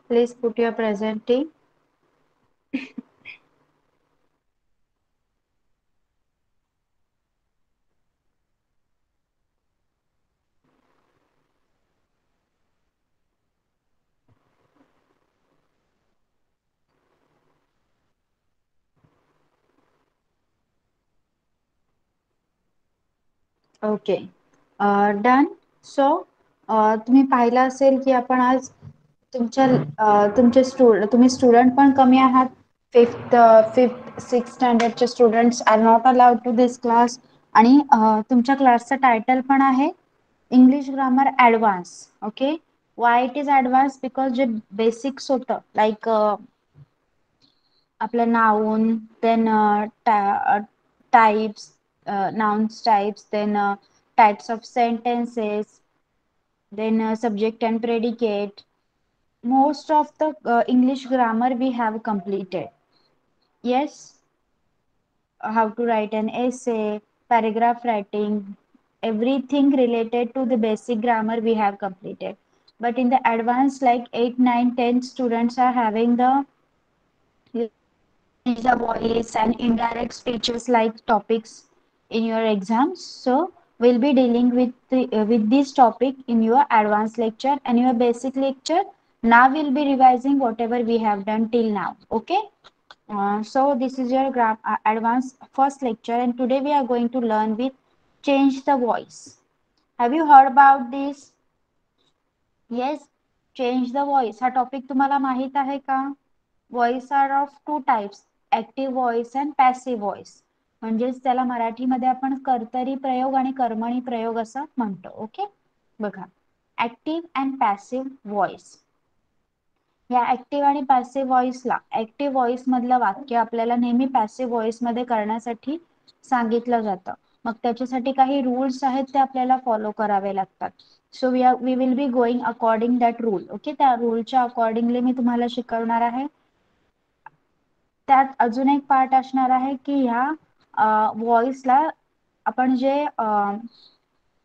Please put your presenting. Okay, done. So तुम्ही पाहिलं असेल की आपण आज तुमच्या तुम्ही स्टुडंट पण कमी आहात. फिफ्थ सिक्स स्टँडर्डचे students are not allowed to this class. आणि तुमच्या क्लासचं टायटल पण आहे English grammar advance. Okay, why it is advance? Because जे बेसिक्स होतं लाईक आपलं noun, then types, nouns types, then types of sentences, then subject and predicate. Most of the English grammar we have completed. Yes, how to write an essay, paragraph writing, everything related to the basic grammar we have completed. But in the advanced, like 8, 9, 10 students are having the voice and indirect speeches like topics in your exams. So we'll be dealing with this topic in your advanced lecture and your basic lecture. Now we'll be revising whatever we have done till now. Okay. So this is your advanced first lecture, and today we are going to learn with change the voice. Have you heard about this? Yes, change the voice. हा topic तुम्हाला माहित आहे का? Voice are of two types, active voice and passive voice. म्हणजेच त्याला मराठीमध्ये आपण कर्तरी प्रयोग आणि कर्मणी प्रयोग असं म्हणतो. ओके, बघा, ऍक्टिव्ह अँड पॅसिव्ह व्हॉइस. या ऍक्टिव्ह आणि पॅसिव्ह व्हॉइसला, ऍक्टिव्ह व्हॉइस मधलं वाक्य आपल्याला नेहमी पॅसिव्ह व्हॉइस मध्ये करण्यासाठी सांगितलं जातं. मग त्याच्यासाठी काही रूल्स आहेत ते आपल्याला फॉलो करावे लागतात. So we will be going according that rule. Okay, त्या रूलच्या अकॉर्डिंगली मी तुम्हाला शिकवणार आहे. त्यात अजून एक पार्ट असणार आहे की ह्या व्हॉइसला आपण जे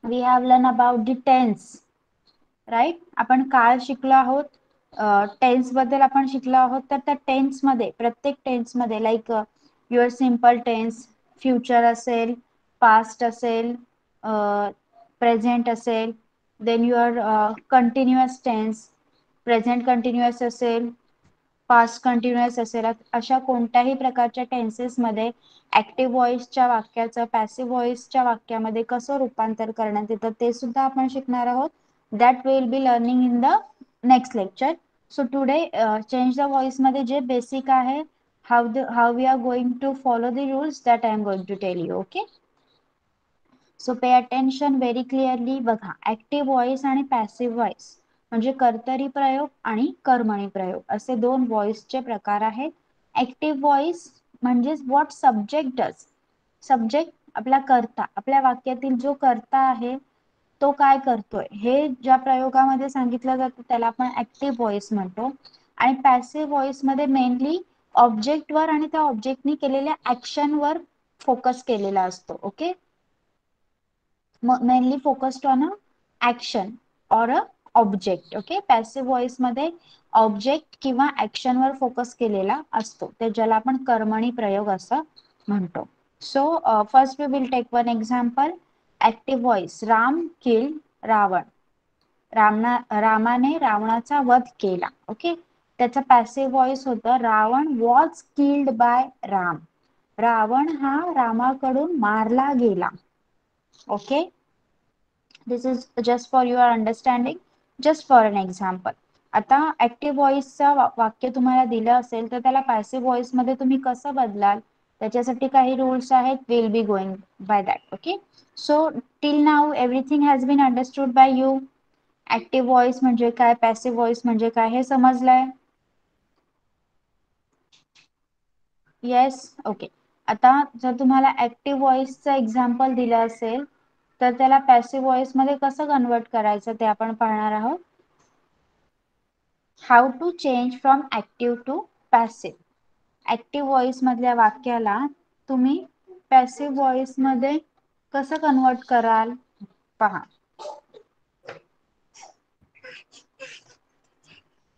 we have learn about the tense, right. आपण काल शिकलो आहोत, टेन्स बद्दल आपण शिकलो आहोत. तर त्या टेन्स मध्ये, प्रत्येक टेन्स मध्ये, like your simple tense, future असेल, पास्ट असेल, प्रेझेंट असेल, then your continuous tense, present continuous असेल, पास्ट कंटिन्युअस असेल, अशा कोणत्याही प्रकारच्या टेन्सेस मध्ये ऍक्टिव्ह व्हॉइसच्या वाक्याचं पॅसिव्ह व्हॉइसच्या वाक्यामध्ये कसं रूपांतर करण्यात येतं ते सुद्धा आपण शिकणार आहोत. That will be learning in the next lecture. So today change the voice मध्ये जे बेसिक आहे, how we are going to follow the rules, that I am going to tell you. Okay, so pay attention very clearly. बघा, active voice आणि passive voice म्हणजे कर्तरी प्रयोग आणि कर्मणी प्रयोग असे दोन व्हॉइसचे प्रकार आहेत. ऍक्टिव्ह व्हॉइस म्हणजे व्हॉट सब्जेक्ट डज. सब्जेक्ट आपला कर्ता, आपल्या वाक्यातील जो कर्ता आहे तो काय करतोय हे ज्या प्रयोगामध्ये सांगितलं जातं त्याला आपण ऍक्टिव्ह व्हॉइस म्हणतो. आणि पॅसिव्ह व्हॉइस मध्ये मेनली ऑब्जेक्टवर आणि त्या ऑब्जेक्टनी केलेल्या ऍक्शनवर फोकस केलेला असतो. Okay, mainly focused on a action or a object. Okay, passive voice मध्ये ऑब्जेक्ट किंवा ऍक्शन वर फोकस केलेला असतो, ते ज्याला आपण कर्मणी प्रयोग असं म्हणतो. So first we will take one example. Active voice, Ram kill Ravan. रामाने रावणाचा वध केला. ओके, त्याचा पॅसिव्ह व्हॉइस होतं Ravan was killed by Ram. Ravan हा रामाकडून मारला गेला. Okay, this is just for your understanding, just for an example. आता ऍक्टिव्ह व्हॉइसचा वाक्य तुम्हाला दिलं असेल तर त्याला पॅसिव्ह व्हॉइस मध्ये तुम्ही कसं बदलाल, त्याच्यासाठी काही रूल्स आहेत. Will be going by that. Okay, so till now everything has been understood by you. Active voice म्हणजे काय, पॅसिव्ह व्हॉइस म्हणजे काय हे समजलंय? Yes, okay. आता जर तुम्हाला ऍक्टिव्ह व्हॉइसचं एक्झाम्पल दिलं असेल तर त्याला पॅसिव्ह व्हॉइस मध्ये कसं कन्वर्ट करायचं ते आपण पाहणार आहोत. How to change from active to passive. Active voice मधल्या वाक्याला तुम्ही पॅसिव्ह व्हॉइस मध्ये कसं कन्वर्ट कराल, पहा.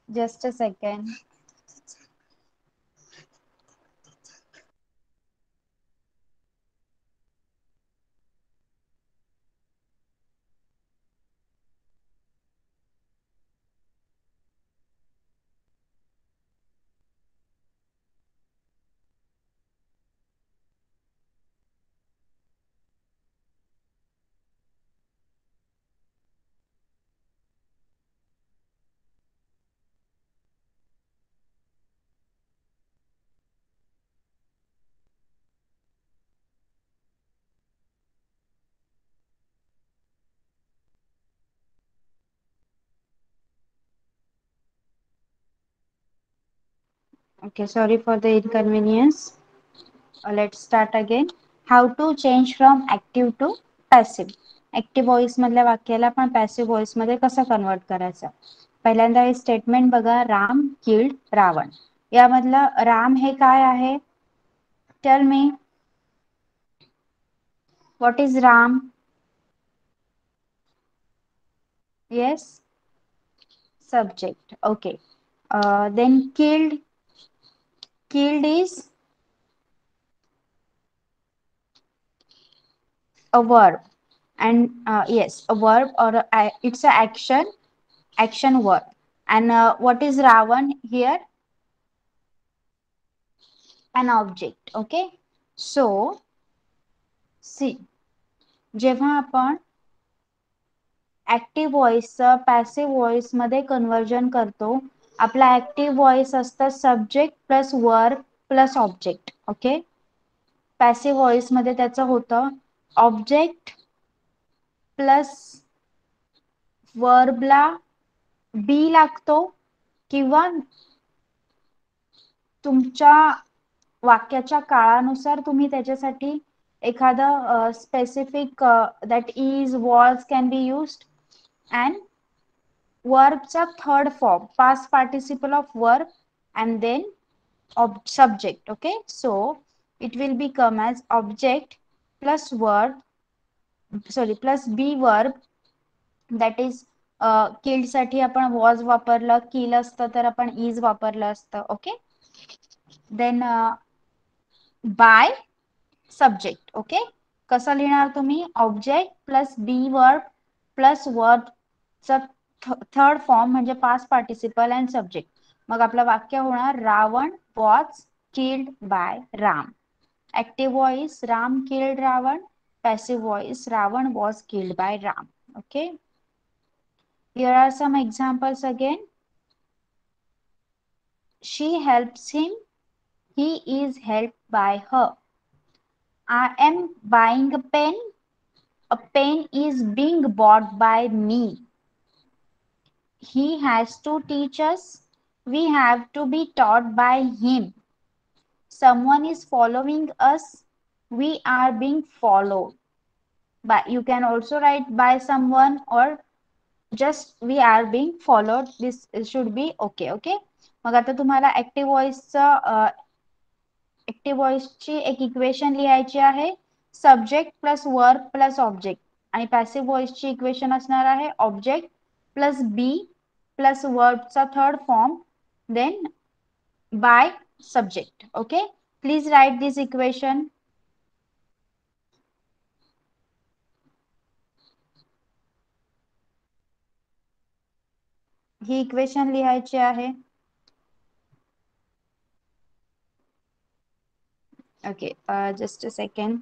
Just a second. Okay, sorry for the inconvenience. Let's start again. How to change from active to passive. Active voice मधल्या वाक्याला आपण पॅसिव्ह व्हॉइस मध्ये कसं कन्वर्ट करायचं. पहिल्यांदा हे स्टेटमेंट बघा. राम किल्ड रावण. यामधलं राम हे काय आहे. Tell me what is Ram. Yes, subject. Okay. Then killed is a verb, and yes, a verb or it's a action verb. And what is Ravan here? An object. Okay. So see, जेव्हा आपण active व्हॉइसचं passive voice मध्ये conversion करतो, आपला active voice असतं subject plus verb plus object. Okay. Passive voice मध्ये त्याचं होतं ऑब्जेक्ट प्लस वर्बला बी लागतो, किंवा तुमच्या वाक्याच्या काळानुसार तुम्ही त्याच्यासाठी एखादं specific that is was can be used. And वर्बचा third form past participle of verb and then subject. Okay, so it will become as object plus verb, sorry, plus be verb, that is killed साठी आपण was वापरलं, kill असतं तर आपण is वापरलं असतं. Okay. Then by subject. Okay. कसं लिहिणार तुम्ही. Object plus be verb plus वर्बचा थर्ड फॉर्म म्हणजे पास्ट पार्टिसिपल अँड सब्जेक्ट. मग आपलं वाक्य होणार Ravan was killed by Ram. Active voice Ram killed Ravan. Passive voice Ravan was killed by Ram. Okay. Here are some examples again. She helps him. He is helped by her. I am buying a pen. A pen is being bought by me. He has to teach us. We have to be taught by him. Someone is following us. We are being followed. But you can also write by someone or just we are being followed. This should be okay. Okay. मग आता तुम्हाला active व्हॉइसचं active व्हॉइसची एक equation लिहायची आहे. Subject plus verb plus object. आणि passive व्हॉइसची equation असणार आहे ऑब्जेक्ट प्लस बी प्लस वर्बचा third form then by subject. Okay. Please write this equation. ही इक्वेशन लिहायची आहे. Okay, just a second.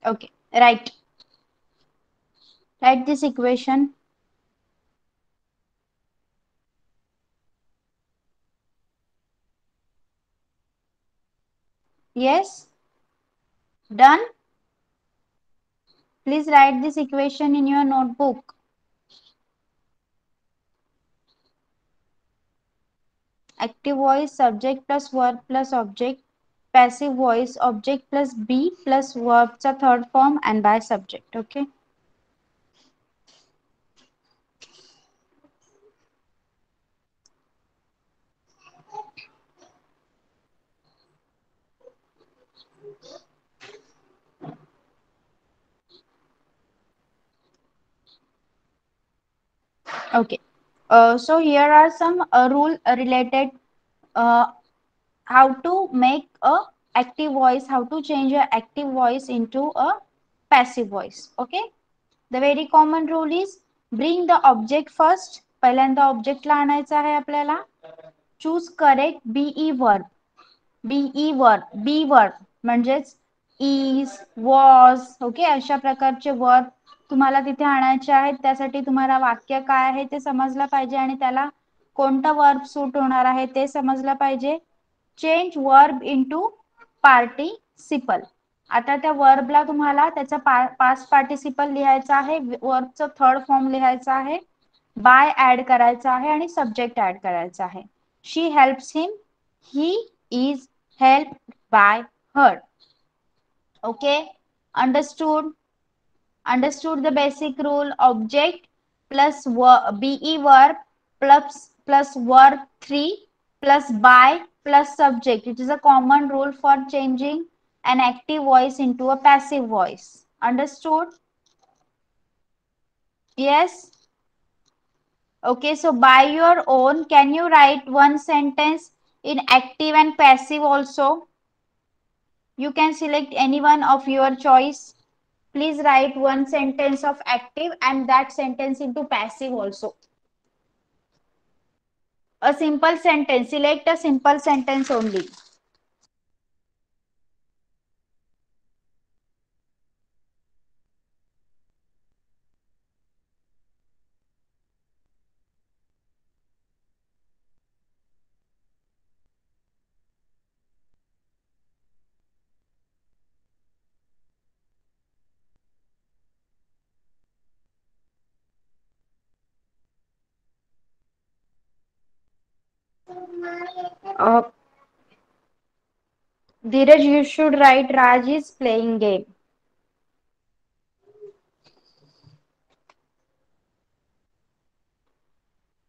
Okay, write this equation. Yes, done. Please write this equation in your notebook. Active voice subject plus verb plus object. passive voice, object plus be plus verbचा third form and by subject. Okay. Okay. So here are some rule related uh, how to make a active voice, how to change a active voice into a passive voice. Okay. The very common rule is bring the object first. पहिल्यांदा ऑब्जेक्टला आणायचा आहे आपल्याला. Choose correct be verb. Be verb, be verb म्हणजेच is, was, okay, अशा प्रकारचे verb तुम्हाला तिथे आणायचे आहेत. त्यासाठी तुम्हाला वाक्य काय आहे ते समजलं पाहिजे आणि त्याला कोणता वर्ब सूट होणार आहे ते समजलं पाहिजे. Change verb into participle. आता त्या वर्बला तुम्हाला त्याचा पास्ट पार्टिसिपल लिहायचा आहे, वर्बचं थर्ड फॉर्म लिहायचा आहे, बाय ऍड करायचा आहे आणि सब्जेक्ट ऍड करायचा आहे. She helps him, he is helped by her. Okay, understood? Understood the basic rule. Object plus be verb plus verb 3 plus by plus subject. It is a common rule for changing an active voice into a passive voice. Understood? Yes. Okay, so by your own, can you write one sentence in active and passive also? You can select any one of your choice. Please write one sentence of active and that sentence into passive also. A simple sentence. Select a simple sentence only. Uh, Dheeraj, you should write Raj is playing game.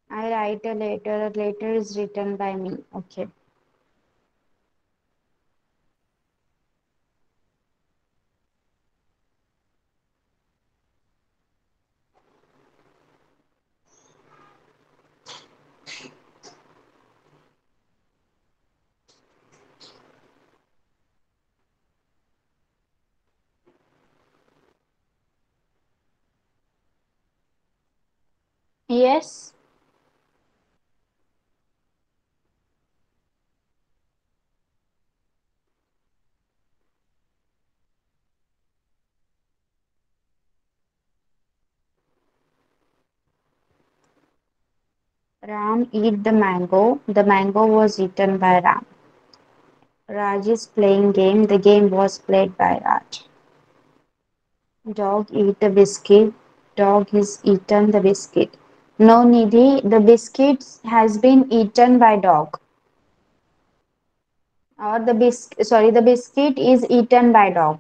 I write a letter. A letter is written by me. Okay. Yes. Ram eat the mango. The mango was eaten by Ram. Raj is playing game. The game was played by Raj. Dog eat the biscuit. Dog is eaten the biscuit. No, Nidhi, the biscuit has been eaten by dog. Or the biscuit is eaten by dog.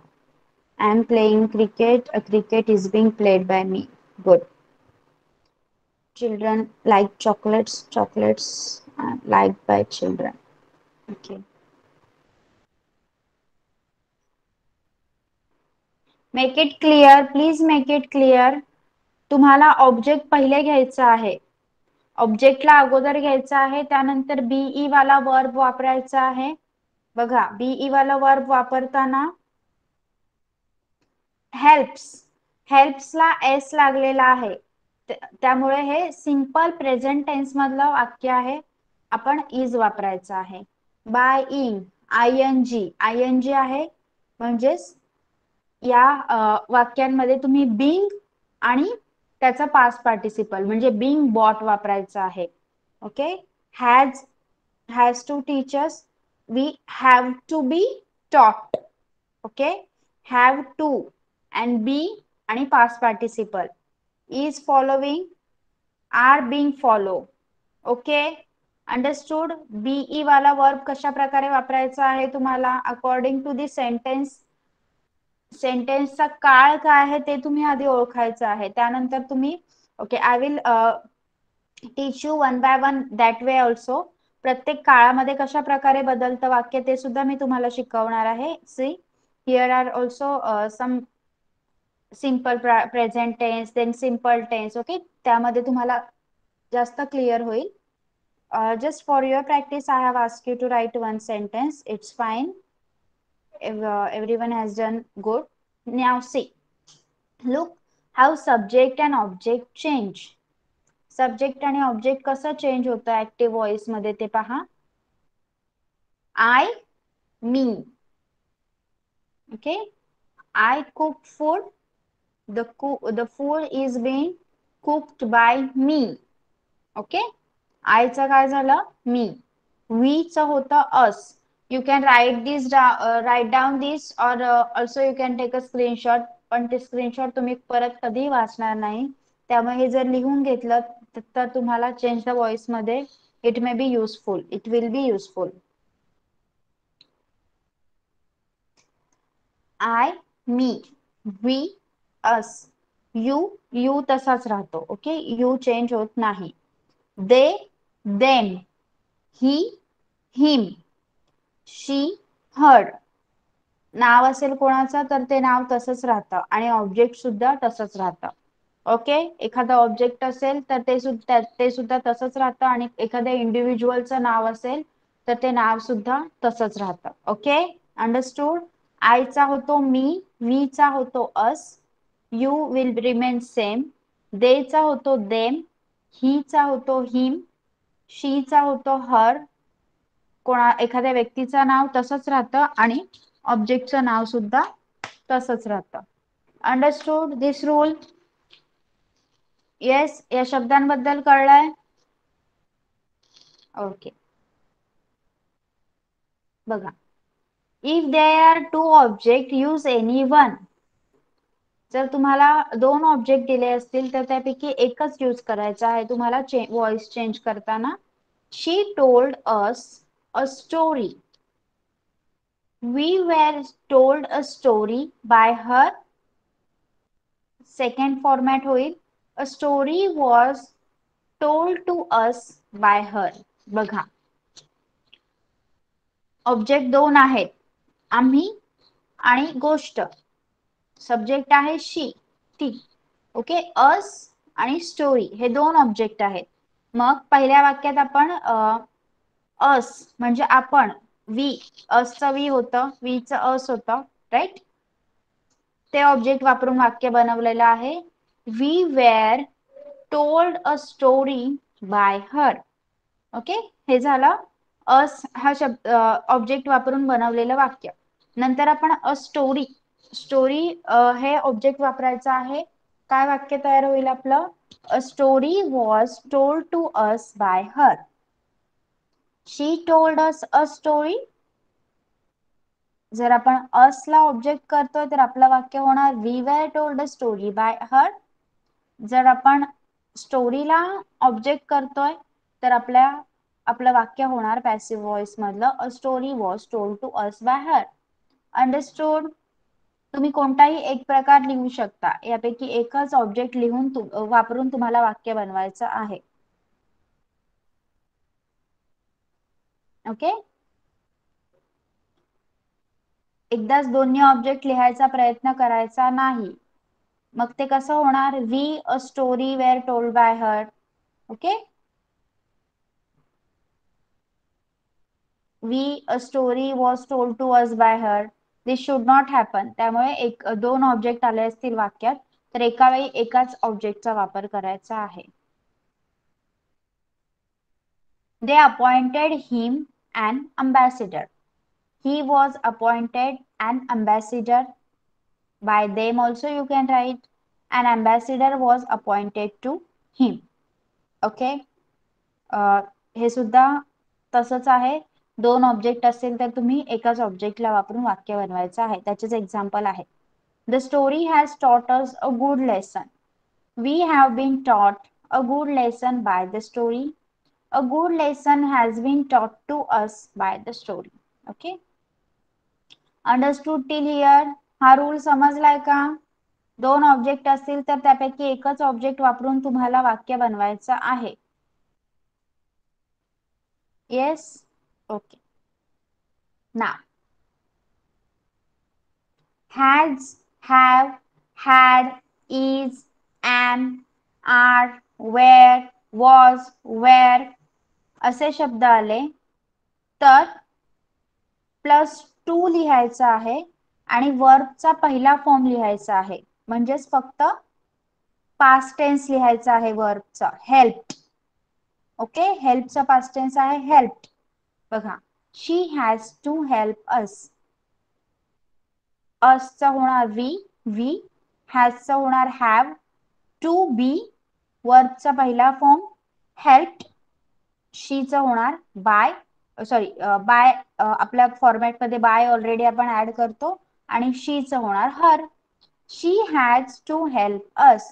I am playing cricket. A cricket is being played by me. Good. Children like chocolates. Chocolates are liked by children. Okay. Make it clear. Please make it clear. तुम्हाला object पहिले घ्यायचा आहे. ऑब्जेक्टला अगोदर घ्यायचा आहे, त्यानंतर be वाला वर्ब वापरायचा आहे. बघा, बीई वाला वर्ब वापरताना हेल्प्स, हेल्प्सला एस लागलेला आहे, त्यामुळे हे सिंपल प्रेझेंट टेन्स मधलं वाक्य आहे. आपण इज वापरायचं आहे. By ing, I N G, I N G आहे, म्हणजेच या वाक्यांमध्ये तुम्ही बिंग आणि त्याचा पास्ट पार्टिसिपल म्हणजे बिंग बॉट वापरायचा आहे. Okay. Has to teachers, we have to be taught. Okay. Have to and be आणि past participle is following, are being follow. Okay, understood. Be वाला वर्ब कशा प्रकारे वापरायचा आहे तुम्हाला अकॉर्डिंग टू दी सेंटेन्स. सेंटेन्सचा काळ काय आहे ते तुम्ही आधी ओळखायचं आहे, त्यानंतर तुम्ही okay I will teach you one by one that way also. प्रत्येक काळामध्ये कशा प्रकारे बदलतं वाक्य ते सुद्धा मी तुम्हाला शिकवणार आहे. See here are also some simple present tense then simple tense. Okay त्यामध्ये तुम्हाला जास्त क्लिअर होईल. Just for your practice I have asked you to write one sentence. It's fine if everyone has done good. Now see, look how subject and object change. Subject आणि object कसं change होतं active voice मध्ये ते पहा. I, me. Okay, I cook food. The food is being cooked by me. Okay आयचं काय झालं मी. वीचं होतं us. You can write this write down this or also you can take a screenshot. पण ते स्क्रीनशॉट तुम्ही परत कधीही वाचणार नाही, त्यामुळे हे जर लिहून घेतलं तर तुम्हाला चेंज द व्हॉइस मध्ये it may be useful, it will be useful. I, me, we, us. You तसाच राहतो. ओके यू चेंज होत नाही. दे, देम, ही, हिम, शी, हर. नाव असेल कोणाचं तर ते नाव तसंच राहतं आणि ऑब्जेक्ट सुद्धा तसंच राहतं. ओके एखादा ऑब्जेक्ट असेल तर ते सुद्धा तसंच राहतं आणि एखाद्या इंडिव्हिज्युअलचं नाव असेल तर ते नाव सुद्धा तसंच राहतं. Okay understood. आयचा होतो मी, वीचा होतो अस, यू विल रिमेन सेम. देचा होतो देम, हीचा होतो हिम, शीचा होतो हर. एखाद्या व्यक्तीचं नाव तसंच राहतं आणि ऑब्जेक्टचं नाव सुद्धा तसंच राहतं. अंडरस्टूड दिस रूल. येस या शब्दांबद्दल कळलंय. ओके बघा, if there are two object use any one. जर तुम्हाला दोन ऑब्जेक्ट दिले असतील तर त्यापैकी एकच यूज करायचा आहे तुम्हाला व्हॉइस चेंज करताना. She told us a story. We were told a story by her. Second format होईल a story was told to us by her. बघा ऑब्जेक्ट दोन आहेत, आम्ही आणि गोष्ट. सब्जेक्ट आहे शी, ती. ओके अस आणि स्टोरी हे दोन ऑब्जेक्ट आहेत. मग पहिल्या वाक्यात आपण अस म्हणजे आपण, वी, असचं वी होतं, वीचं अस होतं, राईट. ते ऑब्जेक्ट वापरून वाक्य बनवलेलं आहे. We were told a story by her. Okay हे झालं अस हा शब्द ऑब्जेक्ट वापरून बनवलेलं वाक्य. नंतर आपण अ स्टोरी, स्टोरी हे ऑब्जेक्ट वापरायचं आहे. काय वाक्य तयार होईल आपलं. A story was told to us by her. She told us a story. जर आपण असला ऑब्जेक्ट करतोय तर आपलं वाक्य होणार we were told a story by her. जर आपण स्टोरीला ऑब्जेक्ट करतोय तर आपलं वाक्य होणार पॅसिव्ह व्हॉइस मधलं a story was told to us by her. Understood. तुम्ही कोणताही एक प्रकार लिहू शकता, यापैकी एकच ऑब्जेक्ट लिहून वापरून तुम्हाला वाक्य बनवायचं आहे. ओके एकदाच दोन्ही ऑब्जेक्ट लिहायचा प्रयत्न करायचा नाही, मग ते कसं होणार. We a story were told by her. Okay we a story was told to us by her. This should not happen. त्यामुळे दोन ऑब्जेक्ट आले असतील वाक्यात तर एका वेळी एकाच ऑब्जेक्टचा वापर करायचा आहे. They appointed him an ambassador. He was appointed an ambassador. By them also you can write an ambassador was appointed to him. Okay हे सुद्धा तसंच आहे. दोन ऑब्जेक्ट असेल तर तुम्ही एकाच ऑब्जेक्टला वापरून वाक्य बनवायचं आहे. त्याचेच एक्झाम्पल आहे. The story has taught us a good lesson. We have been taught a good lesson by the story. A good lesson has been taught to us by the story. Okay. Understood till here. हा rule समजलाय का? दोन object असतील तर त्यापैकी एकच object वापरून तुम्हाला वाक्य बनवायचं आहे. येस. ओके. ना has, have, had, is, am, are, where, was, where असे शब्द आले तर +2 लिहायचा आहे आणि वर्बचा पहिला फॉर्म लिहायचा आहे. म्हणजेच फक्त पास्ट टेन्स लिहायचा आहे वर्बचा. हेल्प्ड. ओके. हेल्पचा पास्ट टेन्स आहे हेल्प्ड. बघा, शी हॅज टू हेल्प अस. असचा होणार वी, हॅजचा होणार हॅव, टू बी वर्बचा पहिला फॉर्म हेल्प्ड, शीचा होणार बाय, सॉरी बाय, आपल्या फॉर्मॅट मध्ये बाय ऑलरेडी आपण ऍड करतो आणि शीचं होणार her. She has to help us.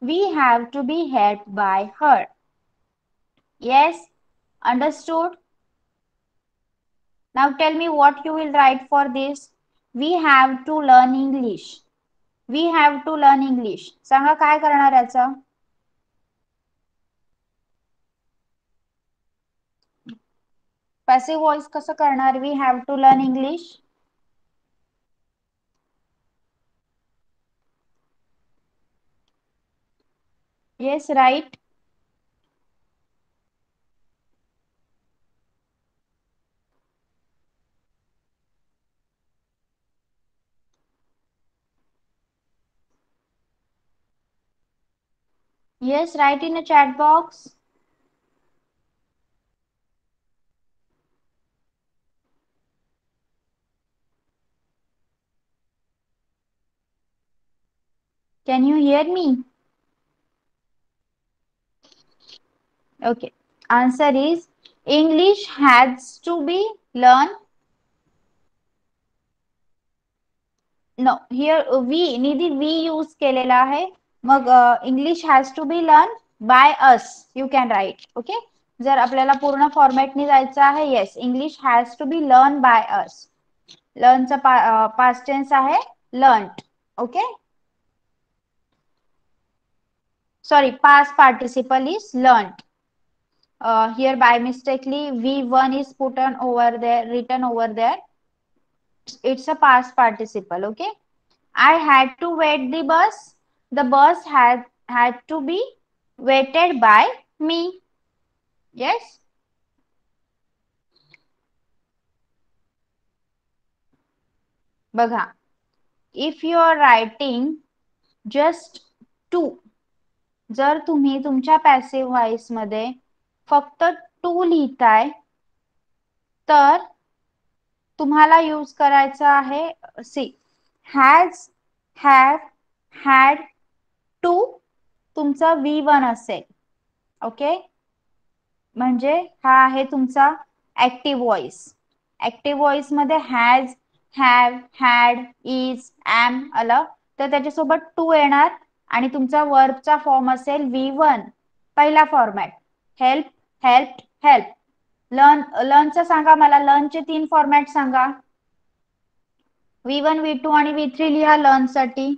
We have to be helped by her. Yes. Understood. Now tell me what you will write for this. We have to learn English. We have to learn English. सांगा काय करणार याचं? Passive voice कसं करणार? We have to learn English. Yes, right. Yes, write in a chat box. Can you hear me? Okay. Answer is English has to be learned. No, here we Nidhi we use केलेला आहे. मग English has to be learned by us. You can write. Okay. जर आपल्याला पूर्ण फॉर्मॅटनी जायचं आहे, yes, English has to be learn by us. लर्नचा पास्ट टेन्स आहे learned. Okay. Sorry, past participle is learned. Here by mistakenly V1 is put on over there, written over there. It's a past participle. Okay. I had to wait the bus. The bus had to be waited by me. Yes. बघा, if you are writing just to, जर तुम्ही तुमच्या passive voice मध्ये फक्त to लिहिताय तर तुम्हाला use करायचा आहे see, has, have, had, to तुमचा V1 असेल. ओके. म्हणजे हा आहे तुमचा ऍक्टिव्ह व्हॉइस. ऍक्टिव्ह व्हॉइस मध्ये has, have, had, is, am आलं तर त्याच्यासोबत टू येणार आणि तुमचा वर्बचा फॉर्म असेल V1 पहिला format. Help, help, help. Learn, लर्नचा सांगा मला. लर्नचे 3 फॉर्मॅट सांगा. V1, V2 आणि V3 लिहा लर्न साठी.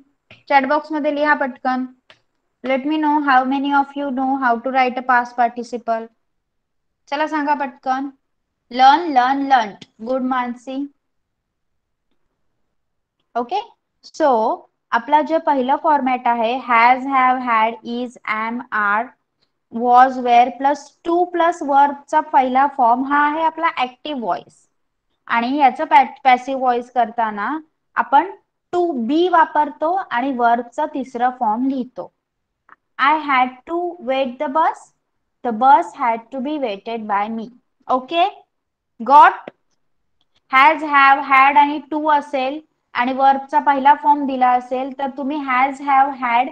चॅट बॉक्स मध्ये लिहा पटकन. Let me know how many of you know how to write a past participle. चला सांगा पटकन. Learn, learn, learned. Good Mansi. Okay. So आपला जे पहिलं फॉर्मॅट आहे has, have, had, is, am, are, was, were plus to plus वर्बचा पहिला form हा आहे आपला ऍक्टिव्ह व्हॉइस. आणि याचं पॅसिव्ह व्हॉइस करताना आपण टू बी वापरतो आणि वर्बचा तिसरा फॉर्म लिहितो. I had to wait the bus. The bus had to be waited by me. Okay. Got. Has, have, had आणि टू असेल आणि वर्बचा पहिला फॉर्म दिला असेल तर तुम्ही हॅज, हॅव, हॅड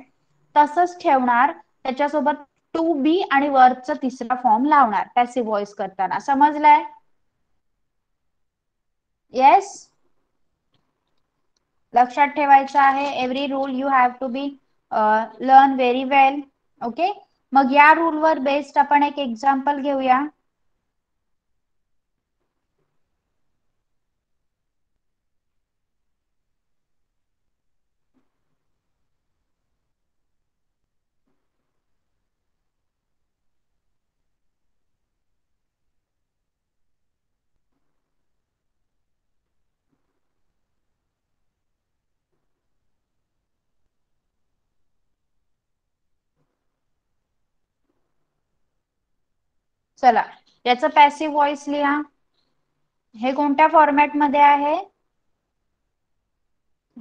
तसंच ठेवणार. त्याच्यासोबत टू बी आणि वर्बचा तिसरा फॉर्म लावणार पॅसिव्ह व्हॉइस करताना. समजलंय? येस. लक्षात ठेवायचं आहे. Every rule you have to be learn very well. Okay. मग या रूलवर बेस्ड आपण एक एक्झाम्पल घेऊया. चला, याचं पॅसिव्ह व्हॉइस लिहा. हे कोणत्या फॉर्मॅट मध्ये आहे?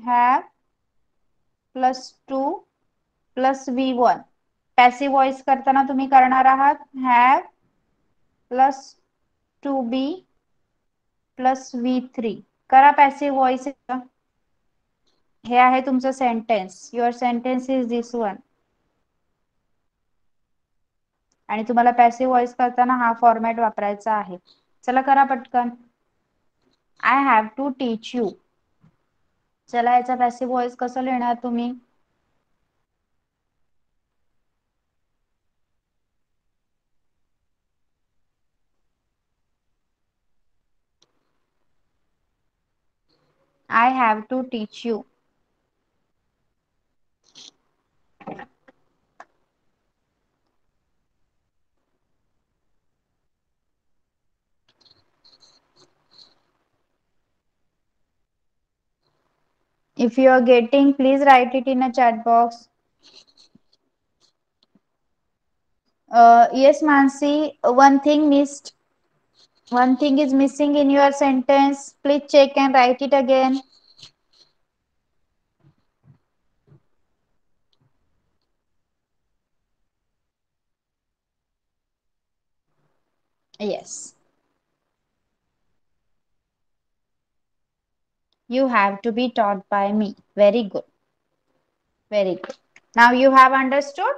Have plus to plus V1. Passive voice करताना तुम्ही करणार आहात have plus to be plus V3. करा पॅसिव्ह व्हॉइस. हे आहे तुमचं sentence. Your sentence is this one. आणि तुम्हाला पॅसिव्ह व्हॉइस करताना हा फॉर्मॅट वापरायचा आहे. चला करा पटकन. I have to teach you. चला, याचा पॅसिव्ह व्हॉइस कसं लिहिणार तुम्ही? I have to teach you. If you are getting, please write it in a chat box. Yes, Mansi, one thing missed. One thing is missing in your sentence. Please check and write it again. Yes. You have to be taught by me. Very good. Very good. Now you have understood?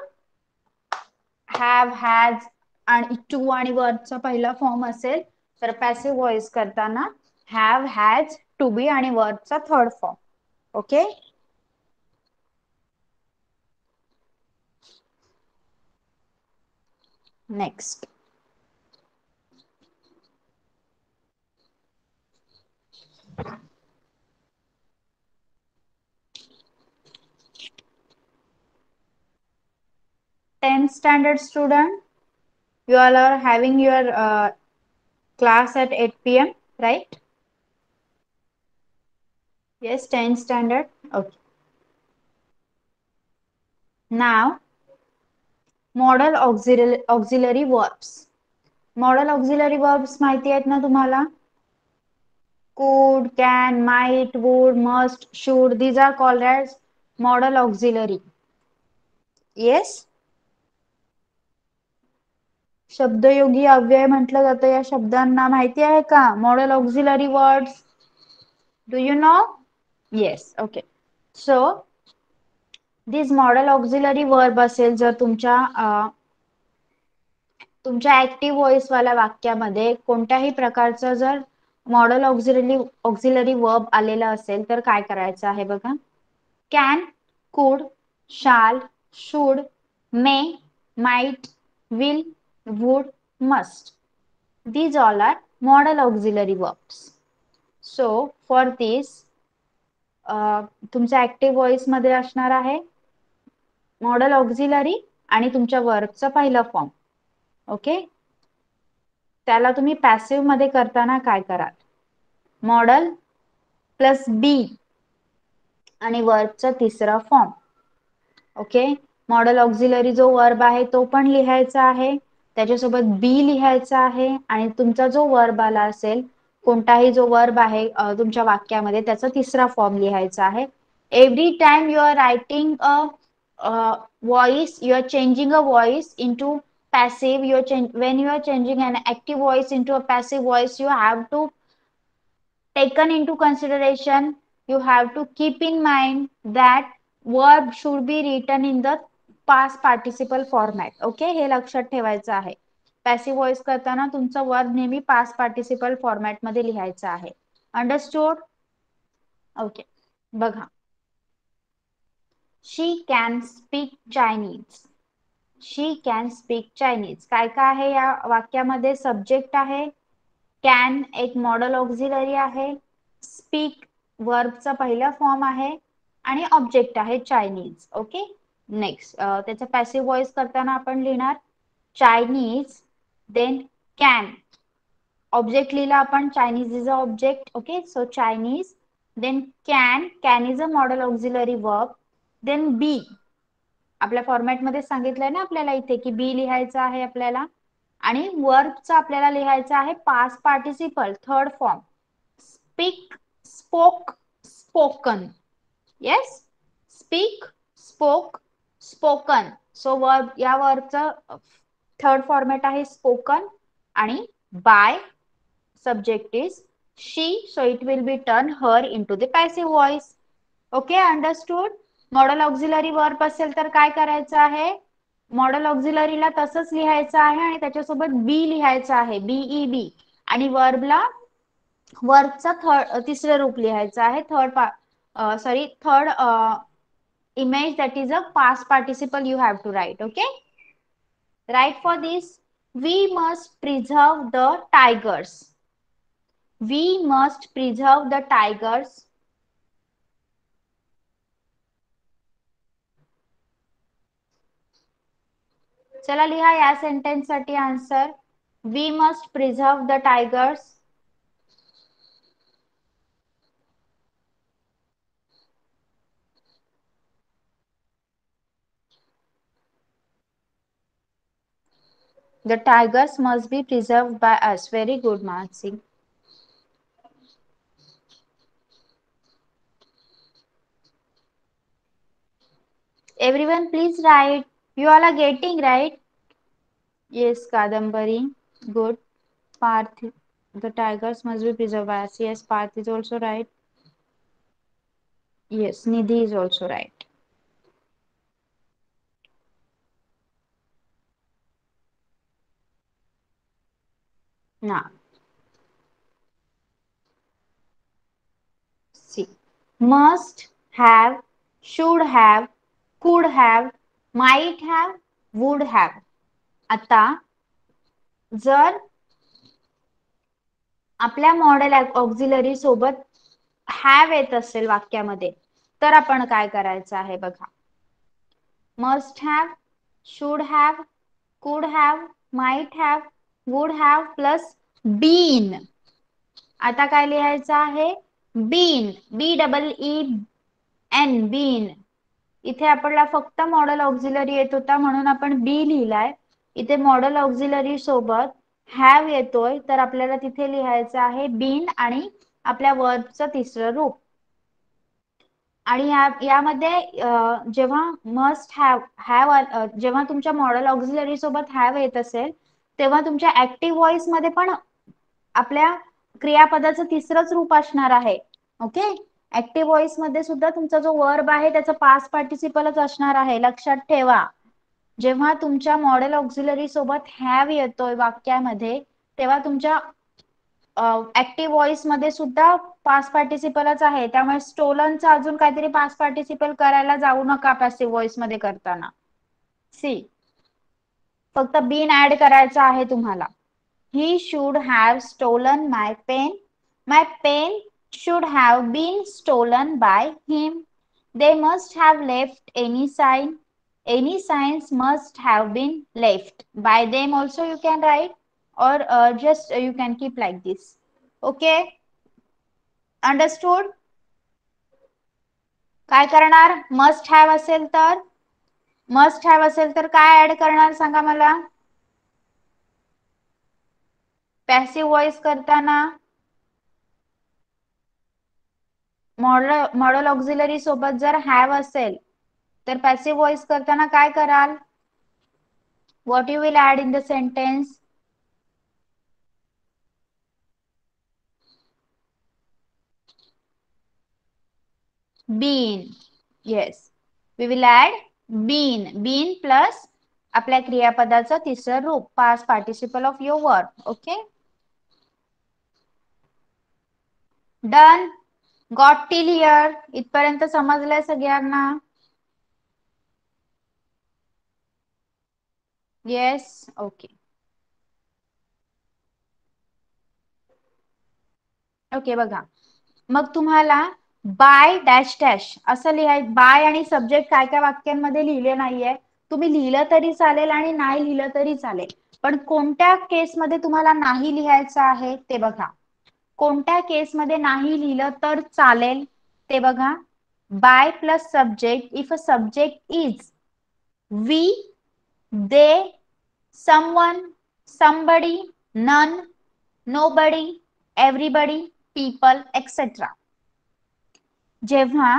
Have, has आणि to आणि wordचा पहिला form असेल तर passive voice करताना have, has, to be आणि wordचा third form. Okay. Next. Tenth standard student, you all are having your class at 8 p.m., right? Yes, 10th standard. Okay. Now, model auxiliary verbs. Model auxiliary verbs माहिती आहेत ना तुम्हाला? Could, can, might, would, must, should. These are called as model auxiliary. Yes? शब्दयोगी अव्यय म्हटलं जातं या शब्दांना. माहिती आहे का? Model auxiliary words. Do you know? Yes. Okay. So this model auxiliary verb असेल जर तुमच्या ऍक्टिव्ह व्हॉइस वाल्या वाक्यामध्ये कोणत्याही प्रकारचं जर मॉडेल ऑक्झिलरी वर्ब आलेला असेल तर काय करायचं आहे बघा. कॅन, कुड, शाल, should, may, might, will, would, must. These all are model auxiliary verbs. So for this तुमच्या ऍक्टिव्ह व्हॉइस मध्ये असणार आहे मॉडेल ऑक्झिलरी आणि तुमच्या वर्बचा पहिला फॉर्म. ओके. त्याला तुम्ही पॅसिव्ह मध्ये करताना काय कराल? मॉडेल प्लस बी आणि वर्बचा तिसरा फॉर्म. ओके. मॉडेल ऑक्झिलरी जो वर्ब आहे तो पण लिहायचा आहे, त्याच्यासोबत बी लिहायचा आहे आणि तुमचा जो वर्ब आला असेल कोणताही जो वर्ब आहे तुमच्या वाक्यामध्ये त्याचा तिसरा फॉर्म लिहायचा आहे. Every time you are writing a voice, you are changing a voice into passive. When you are changing an active voice into a passive voice, you have to taken into consideration, you have to keep in mind that verb should be written in the past participle format. Okay, हे लक्षात ठेवायचं आहे. Passive voice करताना तुमचा verb नेहमी past participle format मध्ये लिहायचा आहे. अंडरस्टूड? ओके. बघा. She can speak Chinese. She can speak Chinese. काय काय आहे या वाक्यामध्ये? सब्जेक्ट आहे, कॅन एक मॉडल ऑक्झिलरी आहे, स्पीक वर्बचा पहिला फॉर्म आहे आणि ऑब्जेक्ट आहे चायनीज. ओके. नेक्स्ट त्याचा पॅसिव्ह व्हॉइस करताना आपण लिहिणार चायनीज, देन कॅन, ऑब्जेक्ट लिहिला आपण, Chinese is a object. Okay, so Chinese, then can is a modal auxiliary verb, then be, आपल्या फॉर्मॅटमध्ये सांगितलंय ना आपल्याला इथे की बी लिहायचं आहे आपल्याला, आणि वर्बचा आपल्याला लिहायचा आहे past participle third form, speak, spoke, spoken. Yes, speak, spoke, spoken. So verb, या वर्बचा थर्ड फॉर्मॅट आहे स्पोकन, आणि bye subject is she, so it will be turn her into the passive voice. Okay, understood? Model auxiliary verb असेल तर काय करायचं आहे? Model ऑक्झिलरीला तसंच लिहायचं आहे आणि त्याच्यासोबत बी लिहायचं आहे, बीई बी, आणि वर्बला वर्बचा तिसरं रूप लिहायचं आहे, third image, that is a past participle you have to write. Okay, write for this. We must preserve the tigers. We must preserve the tigers. चला लिहा या सेंटेन्स साठी answer. We must preserve the tigers. The tigers must be preserved by us. Very good, Mansi. Everyone please write. You all are getting right? Yes, Kadambari. Good. Parth. The tigers must be preserved by us. Yes, Parth is also right. Yes, Nidhi is also right. Now, see. Must have, should have, could have, might have, would have. आता जर आपल्या model auxiliary सोबत have येत असेल वाक्यामध्ये, तर आपण काय करायचं आहे बघा. Must have, should have, could have, might have, would have plus been. आता काय लिहायचं आहे? Been, B double E N, been. इथे आपल्याला फक्त मॉडेल ऑक्झिलरी येत होता म्हणून आपण बी लिहिलाय. इथे मॉडेल ऑक्झिलरी सोबत हॅव येतोय तर आपल्याला तिथे लिहायचं आहे बीन आणि आपल्या वर्बचं तिसरं रूप. आणि यामध्ये जेव्हा मस्ट हॅव जेव्हा तुमच्या मॉडेल ऑक्झिलरी सोबत हॅव येत असेल तेव्हा तुमच्या ऍक्टिव्ह व्हॉइस मध्ये पण आपल्या क्रियापदाचं तिसरंच रूप असणार आहे. ओके, ऍक्टिव्ह व्हॉइस मध्ये सुद्धा तुमचा जो वर्ब आहे त्याचा पास्ट पार्टिसिपलच असणार आहे. लक्षात ठेवा, जेव्हा तुमच्या मॉडेल ऑक्झिलरी सोबत हॅव येतोय वाक्यामध्ये तेव्हा तुमच्या ऍक्टिव्ह व्हॉइस मध्ये सुद्धा पास्ट पार्टिसिपलच आहे. त्यामुळे स्टोलनचं अजून काहीतरी पास्ट पार्टिसिपल करायला जाऊ नका पॅसिव्ह व्हॉइस मध्ये करताना. सी, फक्त बीन ऍड करायचं आहे तुम्हाला. He should have stolen my pen. My pen should have been stolen by him. They must have left any sign. Any signs must have been left by them also you can write, or just you can keep like this. Okay, understood? काय करणार? Must have असेल तर, must have असेल तर काय add करणार सांगा मला? पॅसिव्ह व्हॉइस करताना मॉडेल ऑक्झिलरी सोबत जर हॅव असेल तर पॅसिव्ह व्हॉइस करताना काय कराल? What you will add in the sentence? Been. Yes, we will add been. Been plus आपल्या क्रियापदाचं तिसरं रूप, past participle of your verb. Okay, done. Got till here? इथपर्यंत समजलंय सगळ्यांना? येस. ओके. ओके बघा, मग तुम्हाला बाय डॅश डॅश असं लिहायचं. बाय आणि सब्जेक्ट काय काय वाक्यांमध्ये लिहिले नाहीये. तुम्ही लिहिलं तरी चालेल आणि नाही लिहिलं तरी चालेल, पण कोणत्या केसमध्ये तुम्हाला नाही लिहायचं आहे ते बघा. कोणत्या केसमध्ये नाही लिहिलं तर चालेल ते बघा. By plus subject if a subject is we, they, someone, somebody, none, nobody, everybody, people, etc. जेव्हा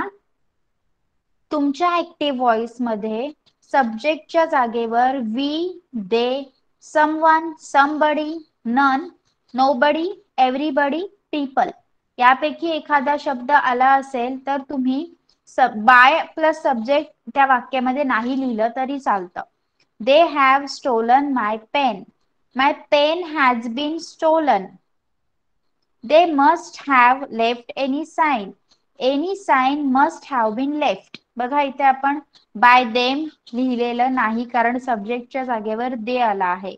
तुमच्या ऍक्टिव्ह व्हॉइस मध्ये सब्जेक्टच्या जागेवर we, they, someone, somebody, none, nobody, everybody, people यापैकी एखादा शब्द आला असेल तर तुम्ही बाय प्लस सब्जेक्ट त्या वाक्यामध्ये नाही लिहिलं तरी चालतं. They have stolen my pen. My pen has been stolen. They must have left any sign. Any sign must have been left. बघा इथे आपण बाय देम लिहिलेलं नाही, कारण सब्जेक्टच्या जागेवर दे आला आहे.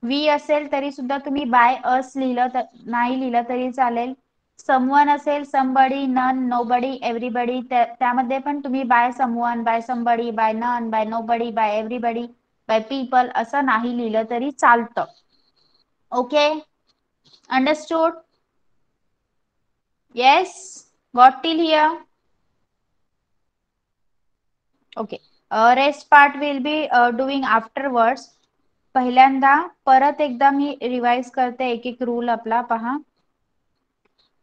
वी असेल तरी सुद्धा तुम्ही बाय अस लिहिलं नाही लिहिलं तरी चालेल. समवन असेल, समबडी, नन, नोबडी, एव्हरीबडी, त्यामध्ये पण तुम्ही by someone, by somebody, by none, by nobody, by everybody, by people असं नाही लिहिलं तरी चालतं. Okay, understood? Yes, got till here? Okay. Rest part will be doing afterwards. पहिल्यांदा परत एकदा मी रिवाइज करते एक एक रूल आपला पहा.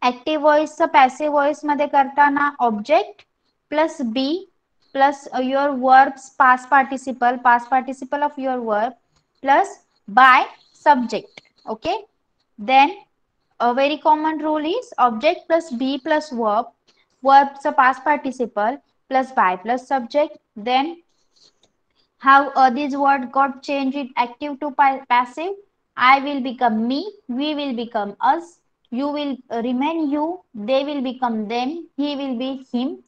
ऍक्टिव्ह व्हॉइसचं पॅसिव्ह व्हॉइस मध्ये करताना object plus be plus your verbs past participle of your verb plus by subject. Okay, then a very common rule is object plus be plus verb, verb's past participle plus by plus subject. Then how this word got changed in active to passive. I will become me, we will become us, you will remain you, they will become them, he will be him,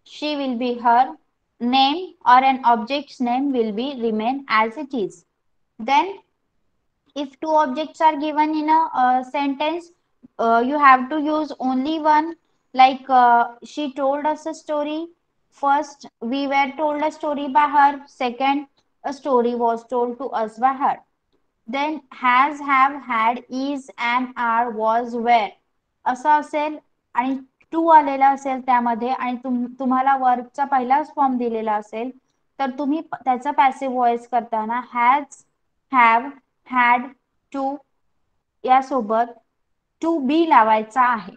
she will be her. Name or an object's name will be remain as it is. Then if two objects are given in a sentence, you have to use only one. Like she told us a story. First we were told a story by her, second a story was told to us by her. Then has, have, had, is, am, are, was, were असं असेल आणि to आलेला असेल त्यामध्ये आणि तुम्हाला वर्कचा पहिलाच form दिलेला असेल तर तुम्ही त्याचा पॅसिव्ह व्हॉइस करताना हॅज, हॅव, हॅड, टू यासोबत टू बी लावायचा आहे.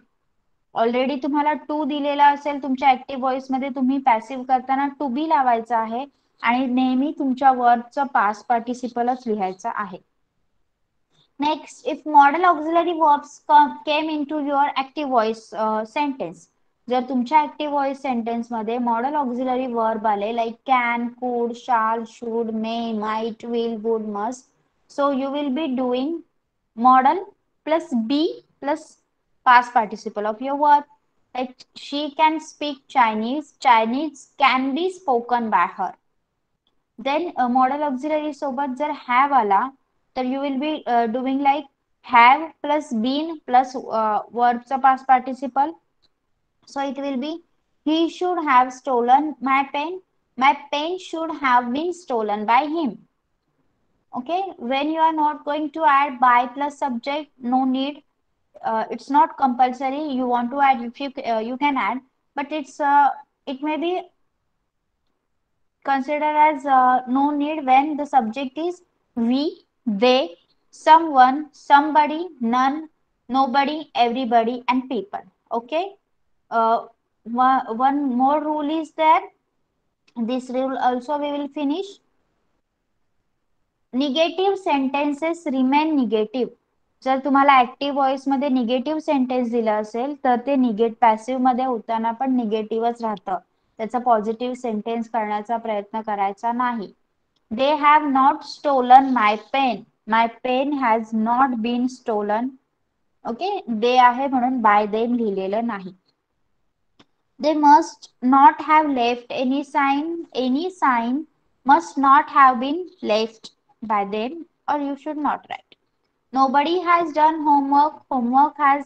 ऑलरेडी तुम्हाला टू दिलेला असेल तुमच्या ऍक्टिव्ह व्हॉइस मध्ये, तुम्ही पॅसिव्ह करताना टू बी लावायचा आहे आणि नेहमी तुमच्या वर्बचं पास्ट पार्टिसिपलच लिहायचं आहे. Next, if modal auxiliary verbs came into your active voice sentence, जर तुमच्या ऍक्टिव्ह व्हॉइस सेंटेन्स मध्ये मॉडल ऑक्झिलरी वर्ब आले लाईक कॅन, कुड, शाल, should, may, might, will, would, must, so you will be doing modal plus be plus past participle of your verb. Like she can speak Chinese, Chinese can be spoken by her. Then modal auxiliary सोबत जर have आला तर you will be doing like have plus been plus verbचा past participle. So it will be he should have stolen my pen, my pen should have been stolen by him. Okay, when you are not going to add by plus subject, no need, it's not compulsory. You want to add, if you can add, but it may be considered as no need when the subject is we, they, someone, somebody, none, nobody, everybody, and people. Okay. One more rule is there. This rule also we will finish. Negative sentences remain negative. जर तुम्हाला active voice मध्ये negative sentence दिलं असेल तर ते passive मध्ये होताना पण निगेटिव्हच राहतं. त्याचा पॉझिटिव्ह सेंटेन्स करण्याचा प्रयत्न करायचा नाही. They have not stolen my pen. My pen has not been stolen. Okay, they आहे म्हणून बाय देम लिहिलेलं नाही. They must not have left any sign. Any sign must not have been left. by them, or you should not write. Nobody has done homework. Homework has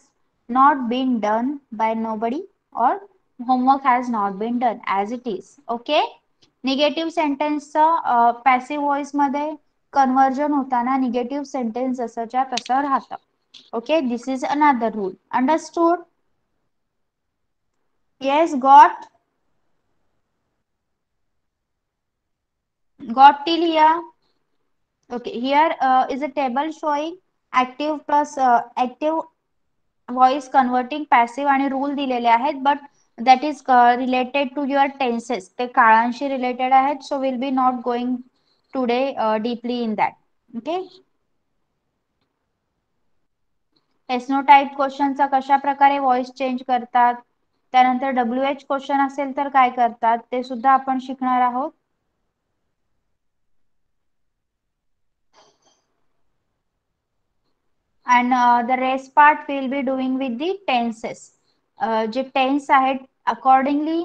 not been done by nobody, or homework has not been done as it is. Okay. Negative सेंटेन्सचं passive voice मध्ये conversion होताना negative sentence जसंच्या तसं राहतं. Okay, this is another rule. Understood? Yes, got till here? Okay, here is a table showing active plus active voice converting passive आणि rule दिलेले आहेत, but that is related to your tenses. ते काळांशी related आहेत, so will be not going today deeply in that. Okay. Yes no type क्वेश्चनचा कशा प्रकारे voice change करतात, त्यानंतर WH क्वेश्चन असेल तर काय करतात ते सुद्धा आपण शिकणार आहोत. and the rest part we'll be doing with the tenses. जे टेन्स आहेत accordingly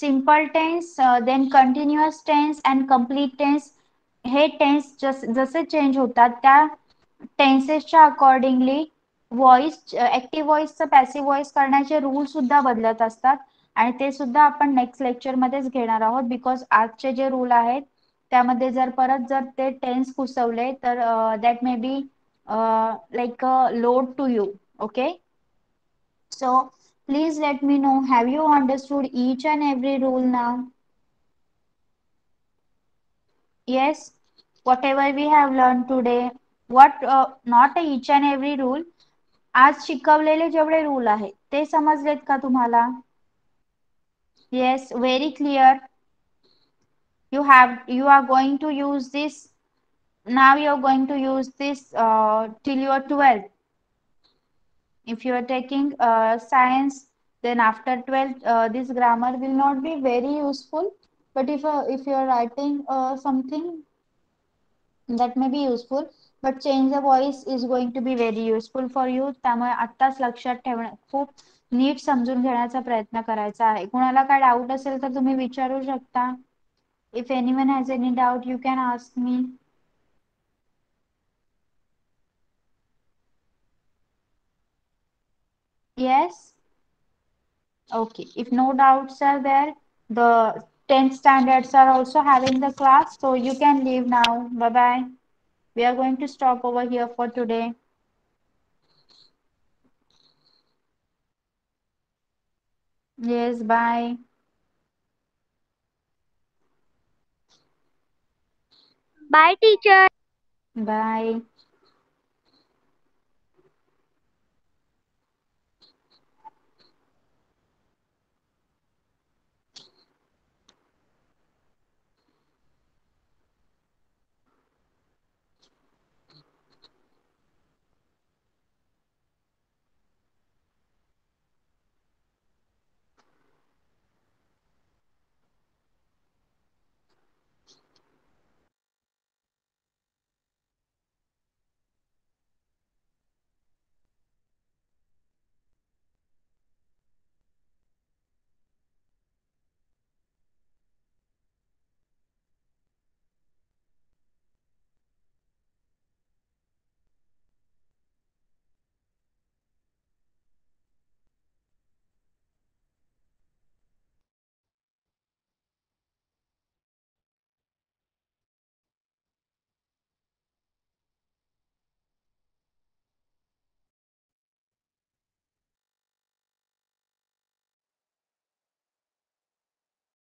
simple tense, then continuous tense and complete tense, हे टेन्स जसे चेंज होतात त्या टेन्सेसच्या अकॉर्डिंगली व्हॉइस ऍक्टिव्ह व्हॉइसचं पॅसिव्ह व्हॉइस करण्याचे रूल सुद्धा बदलत असतात, आणि ते सुद्धा आपण नेक्स्ट लेक्चर मध्येच घेणार आहोत. बिकॉज आजचे जे रूल आहेत त्यामध्ये जर परत जर ते टेन्स घुसवले तर that may be like a load to you. Okay, so please let me know, have you understood each and every rule now? Yes, whatever we have learned today, what not each and every rule, आज शिकवलेले जेवढे rule आहेत ते समजलेत का तुम्हाला? Yes, very clear. You are going to use this now. You are going to use this till you are 12. If you are taking science, then after 12th this grammar will not be very useful, but if you are writing something, that may be useful, but change the voice is going to be very useful for you. त्यामुळे आत्ताच लक्षात ठेवणं, खूप नीट समजून घेण्याचा प्रयत्न करायचा आहे. कुणाला काय डाऊट असेल तर तुम्ही विचारू शकता. If anyone has any doubt you can ask me. Yes. Okay, if no doubts are there, the 10th standards are also having the class, so you can leave now. Bye bye. We are going to stop over here for today. Yes, bye. Bye, teacher. Bye.